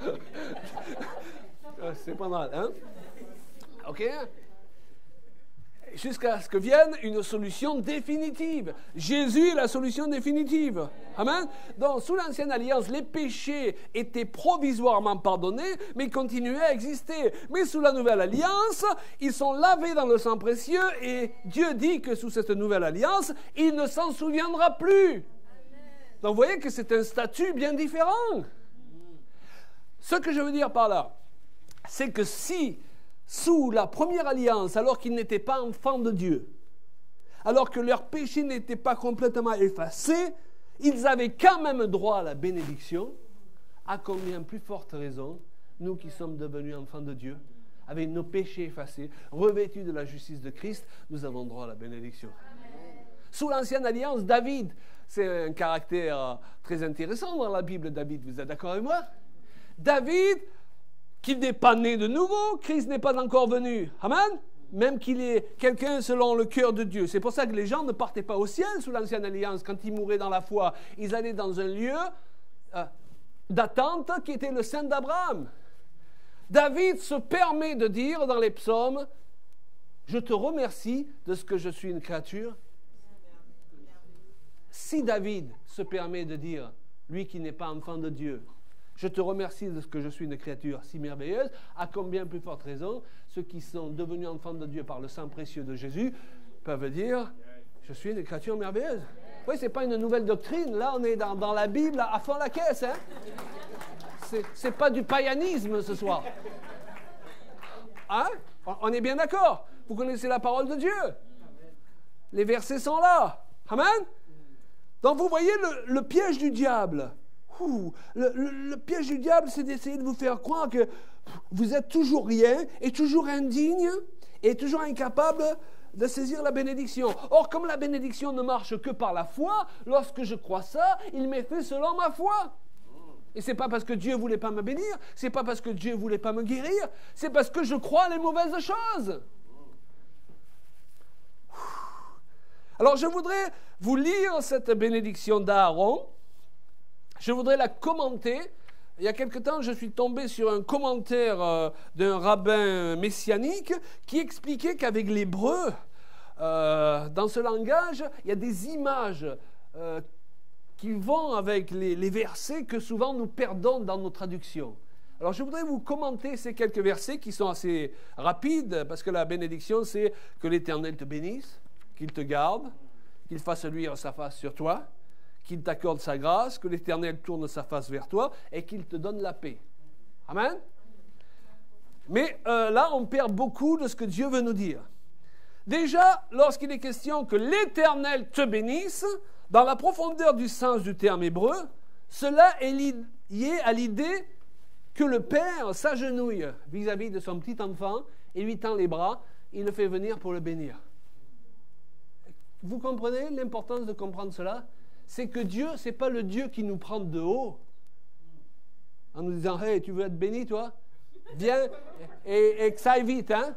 C'est pas mal, hein? OK? Jusqu'à ce que vienne une solution définitive. Jésus est la solution définitive. Amen? Donc, sous l'Ancienne Alliance, les péchés étaient provisoirement pardonnés, mais continuaient à exister. Mais sous la Nouvelle Alliance, ils sont lavés dans le sang précieux, et Dieu dit que sous cette Nouvelle Alliance, il ne s'en souviendra plus. Donc, vous voyez que c'est un statut bien différent. Ce que je veux dire par là, c'est que si sous la première alliance, alors qu'ils n'étaient pas enfants de Dieu, alors que leurs péchés n'étaient pas complètement effacés, ils avaient quand même droit à la bénédiction, à combien plus forte raison, nous qui sommes devenus enfants de Dieu, avec nos péchés effacés, revêtus de la justice de Christ, nous avons droit à la bénédiction. Amen. Sous l'Ancienne Alliance, David, c'est un caractère très intéressant dans la Bible, David, vous êtes d'accord avec moi? David, qui n'est pas né de nouveau, Christ n'est pas encore venu. Amen. Même qu'il est quelqu'un selon le cœur de Dieu. C'est pour ça que les gens ne partaient pas au ciel sous l'ancienne alliance quand ils mouraient dans la foi. Ils allaient dans un lieu d'attente qui était le sein d'Abraham. David se permet de dire dans les psaumes, « Je te remercie de ce que je suis une créature. » Si David se permet de dire, lui qui n'est pas enfant de Dieu, je te remercie de ce que je suis une créature si merveilleuse, à combien plus forte raison, ceux qui sont devenus enfants de Dieu par le sang précieux de Jésus peuvent dire, je suis une créature merveilleuse. Oui, ce n'est pas une nouvelle doctrine, là on est dans la Bible à fond la caisse. Hein? C'est pas du païanisme ce soir. Hein? On est bien d'accord. Vous connaissez la parole de Dieu. Les versets sont là. Amen. Donc vous voyez le piège du diable. Le piège du diable, c'est d'essayer de vous faire croire que vous êtes toujours rien et toujours indigne et toujours incapable de saisir la bénédiction. Or, comme la bénédiction ne marche que par la foi, lorsque je crois ça, il m'est fait selon ma foi. Et c'est pas parce que Dieu voulait pas me bénir, c'est pas parce que Dieu voulait pas me guérir, c'est parce que je crois les mauvaises choses. Alors, je voudrais vous lire cette bénédiction d'Aaron. Je voudrais la commenter. Il y a quelque temps, je suis tombé sur un commentaire d'un rabbin messianique qui expliquait qu'avec l'hébreu, dans ce langage, il y a des images qui vont avec les versets que souvent nous perdons dans nos traductions. Alors, je voudrais vous commenter ces quelques versets qui sont assez rapides, parce que la bénédiction, c'est que l'Éternel te bénisse, qu'il te garde, qu'il fasse luire sa face sur toi, qu'il t'accorde sa grâce, que l'Éternel tourne sa face vers toi et qu'il te donne la paix. Amen. Mais là, on perd beaucoup de ce que Dieu veut nous dire. Déjà, lorsqu'il est question que l'Éternel te bénisse, dans la profondeur du sens du terme hébreu, cela est lié à l'idée que le père s'agenouille vis-à-vis de son petit enfant et lui tend les bras, il le fait venir pour le bénir. Vous comprenez l'importance de comprendre cela? C'est que Dieu, ce n'est pas le Dieu qui nous prend de haut en nous disant « Hey, tu veux être béni, toi? Viens et que ça aille vite, hein? »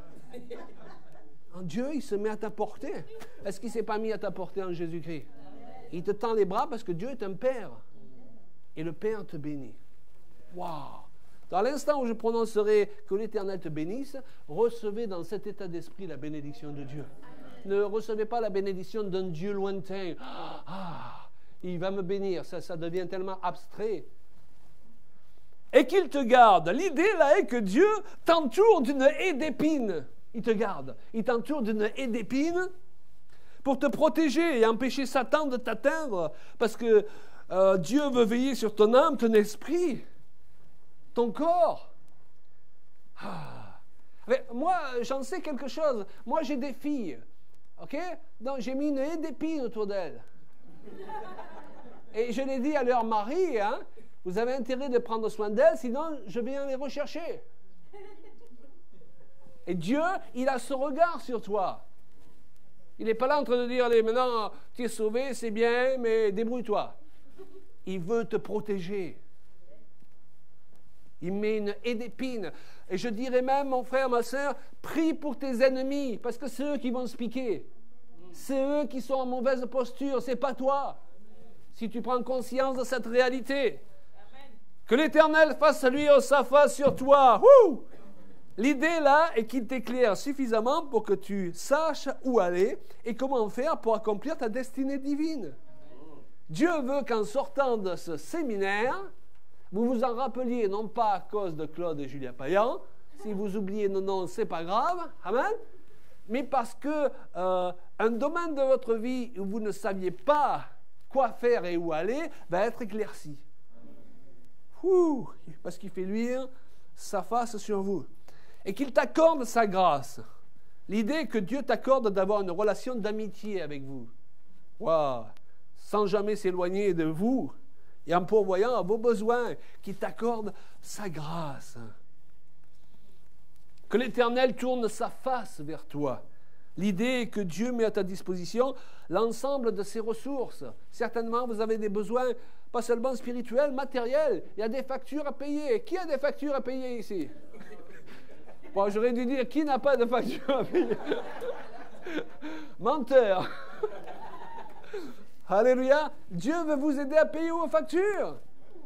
Dieu, il se met à ta portée. Est-ce qu'il ne s'est pas mis à ta portée en Jésus-Christ? Il te tend les bras parce que Dieu est un Père. Et le Père te bénit. Waouh! Dans l'instant où je prononcerai que l'Éternel te bénisse, recevez dans cet état d'esprit la bénédiction de Dieu. Ne recevez pas la bénédiction d'un Dieu lointain. Il va me bénir. Ça devient tellement abstrait. Et qu'il te garde. L'idée là est que Dieu t'entoure d'une haie d'épines. Il te garde. Il t'entoure d'une haie d'épines pour te protéger et empêcher Satan de t'atteindre. Parce que Dieu veut veiller sur ton âme, ton esprit, ton corps. Mais moi, j'en sais quelque chose. Moi, j'ai des filles. OK? Donc, j'ai mis une haie d'épines autour d'elles. Et je l'ai dit à leur mari, hein, vous avez intérêt de prendre soin d'elles, sinon je viens les rechercher. Et Dieu, il a ce regard sur toi. Il n'est pas là en train de dire, allez, maintenant, tu es sauvé, c'est bien, mais débrouille-toi. Il veut te protéger. Il met une haie d'épines. Et je dirais même, mon frère, ma soeur, prie pour tes ennemis, parce que c'est eux qui vont se piquer. C'est eux qui sont en mauvaise posture, c'est pas toi. Si tu prends conscience de cette réalité. Amen. Que l'Éternel fasse luire sa face sur toi. Wouh! L'idée là est qu'il t'éclaire suffisamment pour que tu saches où aller et comment faire pour accomplir ta destinée divine. Dieu veut qu'en sortant de ce séminaire, vous vous en rappeliez, non pas à cause de Claude et Julia Payan, si vous oubliez nos noms, c'est pas grave, amen, mais parce que un domaine de votre vie où vous ne saviez pas quoi faire et où aller va être éclairci. Parce qu'il fait luire sa face sur vous. Et qu'il t'accorde sa grâce. L'idée est que Dieu t'accorde d'avoir une relation d'amitié avec vous. Wow. Sans jamais s'éloigner de vous. Et en pourvoyant à vos besoins. Qu'il t'accorde sa grâce. Que l'Éternel tourne sa face vers toi. L'idée est que Dieu met à ta disposition l'ensemble de ses ressources. Certainement, vous avez des besoins Pas seulement spirituelles, matérielles. Il y a des factures à payer. Qui a des factures à payer ici? Bon, j'aurais dû dire qui n'a pas de facture à payer. Menteur. Alléluia. Dieu veut vous aider à payer vos factures.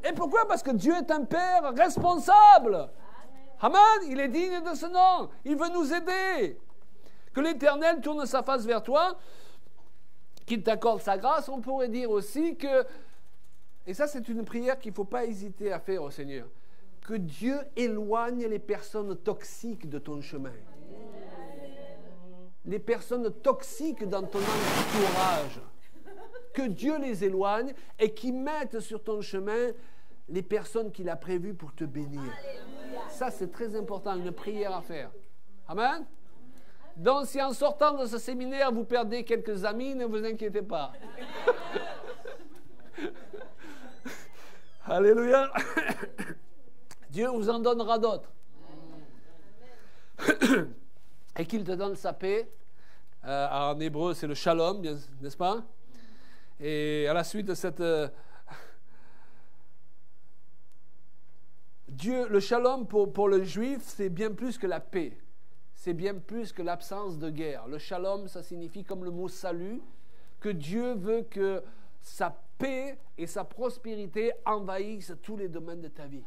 Et pourquoi? Parce que Dieu est un Père responsable. Amen. Il est digne de ce nom. Il veut nous aider. Que l'Éternel tourne sa face vers toi, qu'il t'accorde sa grâce. On pourrait dire aussi que, et ça c'est une prière qu'il ne faut pas hésiter à faire au Seigneur, que Dieu éloigne les personnes toxiques de ton chemin. Les personnes toxiques dans ton entourage. Que Dieu les éloigne et qu'il mette sur ton chemin les personnes qu'il a prévues pour te bénir. Ça, c'est très important, une prière à faire. Amen. Donc, si en sortant de ce séminaire, vous perdez quelques amis, ne vous inquiétez pas. Alléluia. Dieu vous en donnera d'autres. Et qu'il te donne sa paix. En hébreu, c'est le shalom, n'est-ce pas? Et à la suite de cette... Dieu, le shalom pour le juif, c'est bien plus que la paix. C'est bien plus que l'absence de guerre. Le shalom, ça signifie comme le mot salut, que Dieu veut que sa paix et sa prospérité envahissent tous les domaines de ta vie.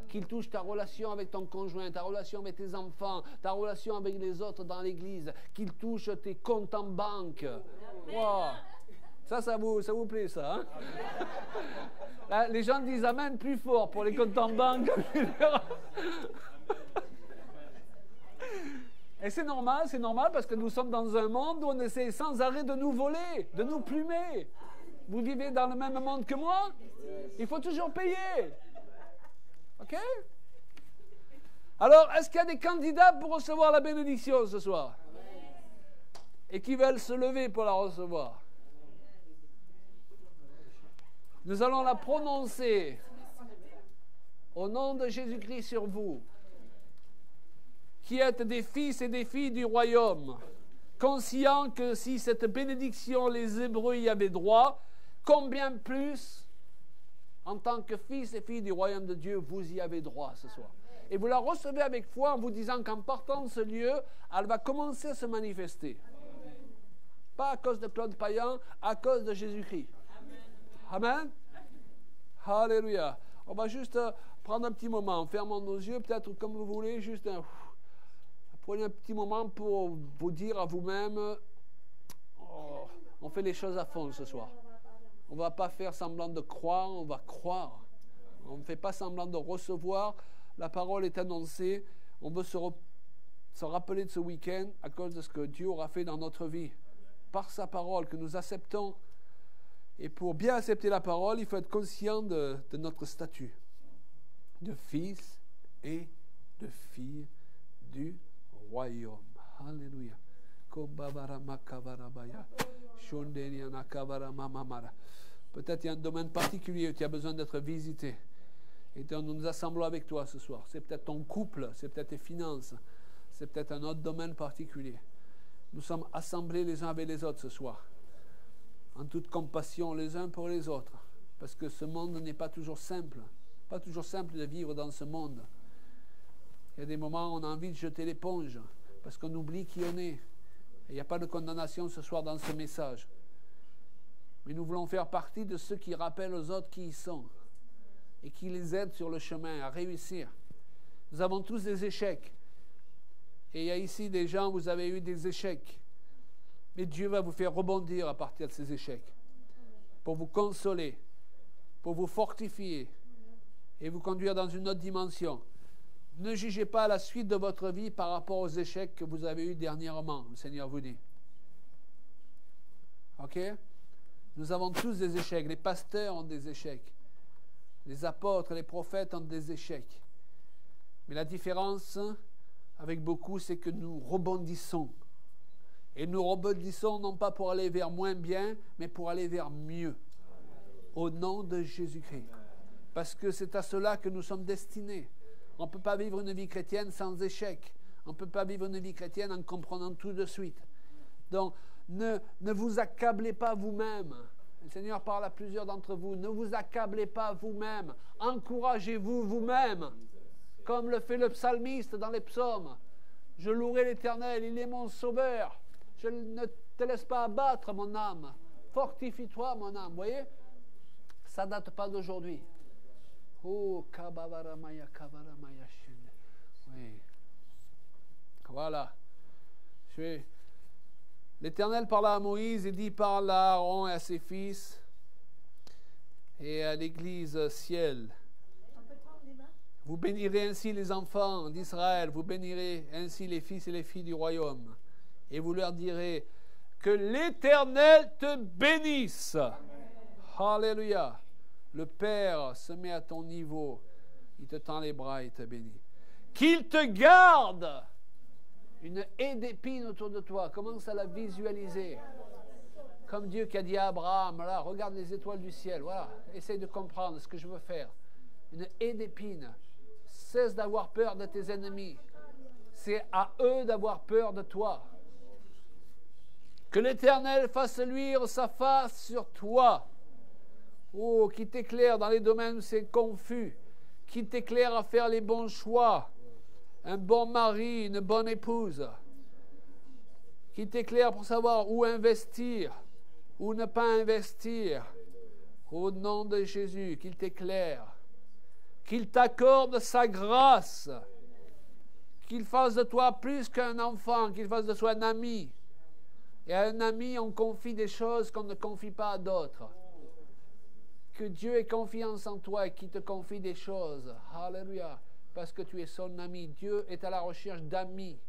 Qu'il touche ta relation avec ton conjoint, ta relation avec tes enfants, ta relation avec les autres dans l'église, qu'il touche tes comptes en banque. Wow. Ça vous plaît, ça, hein? Là, les gens disent amen plus fort pour les comptes en banque. Et c'est normal parce que nous sommes dans un monde où on essaie sans arrêt de nous voler, de nous plumer. Vous vivez dans le même monde que moi? Il faut toujours payer. OK? Alors, est-ce qu'il y a des candidats pour recevoir la bénédiction ce soir? Et qui veulent se lever pour la recevoir? Nous allons la prononcer au nom de Jésus-Christ sur vous, qui êtes des fils et des filles du royaume, conscients que si cette bénédiction, les Hébreux y avaient droit, combien plus, en tant que fils et filles du royaume de Dieu, vous y avez droit ce soir. Et vous la recevez avec foi en vous disant qu'en partant de ce lieu, elle va commencer à se manifester. Pas à cause de Claude Payan, à cause de Jésus-Christ. Amen. Alléluia. On va juste prendre un petit moment, fermons nos yeux, peut-être comme vous voulez, juste prenez un petit moment pour vous dire à vous-même, oh, on fait les choses à fond ce soir. On ne va pas faire semblant de croire, on va croire. On ne fait pas semblant de recevoir. La parole est annoncée. On veut se rappeler de ce week-end à cause de ce que Dieu aura fait dans notre vie. Par sa parole que nous acceptons. Et pour bien accepter la parole, il faut être conscient de notre statut de fils et de filles du royaume. Alléluia. Peut-être il y a un domaine particulier où tu as besoin d'être visité. Et donc nous nous assemblons avec toi ce soir. C'est peut-être ton couple, c'est peut-être tes finances, c'est peut-être un autre domaine particulier. Nous sommes assemblés les uns avec les autres ce soir, en toute compassion les uns pour les autres, parce que ce monde n'est pas toujours simple de vivre dans ce monde. Il y a des moments où on a envie de jeter l'éponge, parce qu'on oublie qui on est. Et il n'y a pas de condamnation ce soir dans ce message. Mais nous voulons faire partie de ceux qui rappellent aux autres qui y sont, et qui les aident sur le chemin à réussir. Nous avons tous des échecs. Et il y a ici des gens, vous avez eu des échecs. Mais Dieu va vous faire rebondir à partir de ces échecs, pour vous consoler, pour vous fortifier et vous conduire dans une autre dimension. Ne jugez pas la suite de votre vie par rapport aux échecs que vous avez eus dernièrement, le Seigneur vous dit. OK? Nous avons tous des échecs. Les pasteurs ont des échecs. Les apôtres, les prophètes ont des échecs. Mais la différence avec beaucoup, c'est que nous rebondissons. Et nous rebondissons non pas pour aller vers moins bien, mais pour aller vers mieux. Au nom de Jésus-Christ. Parce que c'est à cela que nous sommes destinés. On ne peut pas vivre une vie chrétienne sans échec. On ne peut pas vivre une vie chrétienne en comprenant tout de suite. Donc, ne vous accablez pas vous-même. Le Seigneur parle à plusieurs d'entre vous. Ne vous accablez pas vous-même. Encouragez-vous vous-même. Comme le fait le psalmiste dans les psaumes. Je louerai l'Éternel, il est mon sauveur. Je ne te laisse pas abattre, mon âme. Fortifie-toi, mon âme. Vous voyez? Ça ne date pas d'aujourd'hui. Oh, Kabavaramaya, Kavaramaya, oui. Voilà. L'Éternel parla à Moïse et dit: parle à Aaron et à ses fils et à l'église ciel. Vous bénirez ainsi les enfants d'Israël, vous bénirez ainsi les fils et les filles du royaume. Et vous leur direz: que l'Éternel te bénisse. Alléluia. Le Père se met à ton niveau. Il te tend les bras et te bénit. Qu'il te garde. Une haie d'épines autour de toi. Commence à la visualiser. Comme Dieu qui a dit à Abraham, là, regarde les étoiles du ciel. Voilà. Essaye de comprendre ce que je veux faire. Une haie d'épines. Cesse d'avoir peur de tes ennemis. C'est à eux d'avoir peur de toi. Que l'Éternel fasse luire sa face sur toi. Oh, qui t'éclaire dans les domaines où c'est confus. Qui t'éclaire à faire les bons choix. Un bon mari, une bonne épouse. Qui t'éclaire pour savoir où investir, où ne pas investir. Au nom de Jésus, qu'il t'éclaire. Qu'il t'accorde sa grâce. Qu'il fasse de toi plus qu'un enfant, qu'il fasse de toi un ami. Et à un ami, on confie des choses qu'on ne confie pas à d'autres. Que Dieu ait confiance en toi et qu'il te confie des choses. Alléluia. Parce que tu es son ami. Dieu est à la recherche d'amis.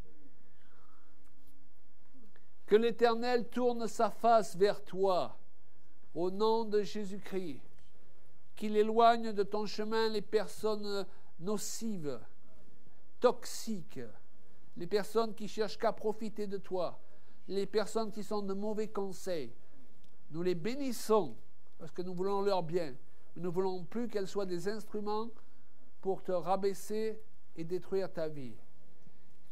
Que l'Éternel tourne sa face vers toi. Au nom de Jésus-Christ. Qu'il éloigne de ton chemin les personnes nocives, toxiques. Les personnes qui cherchent qu'à profiter de toi. Les personnes qui sont de mauvais conseils. Nous les bénissons. Parce que nous voulons leur bien. Nous ne voulons plus qu'elles soient des instruments pour te rabaisser et détruire ta vie.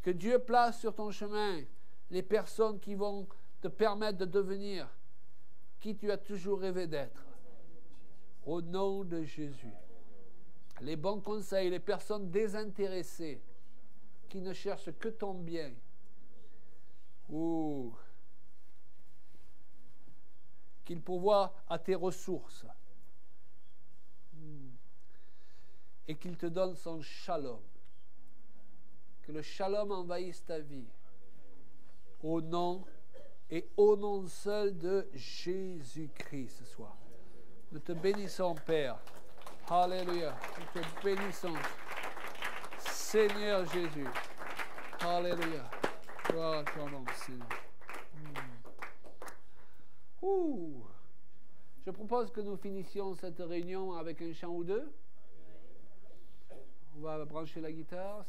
Que Dieu place sur ton chemin les personnes qui vont te permettre de devenir qui tu as toujours rêvé d'être. Au nom de Jésus. Les bons conseils, les personnes désintéressées qui ne cherchent que ton bien. Ouh. Qu'il pourvoie à tes ressources et qu'il te donne son shalom. Que le shalom envahisse ta vie au nom seul de Jésus-Christ ce soir. Nous te bénissons, Père. Alléluia. Nous te bénissons, Seigneur Jésus. Alléluia. Gloire à ton nom, Seigneur. Je propose que nous finissions cette réunion avec un chant ou deux. On va brancher la guitare.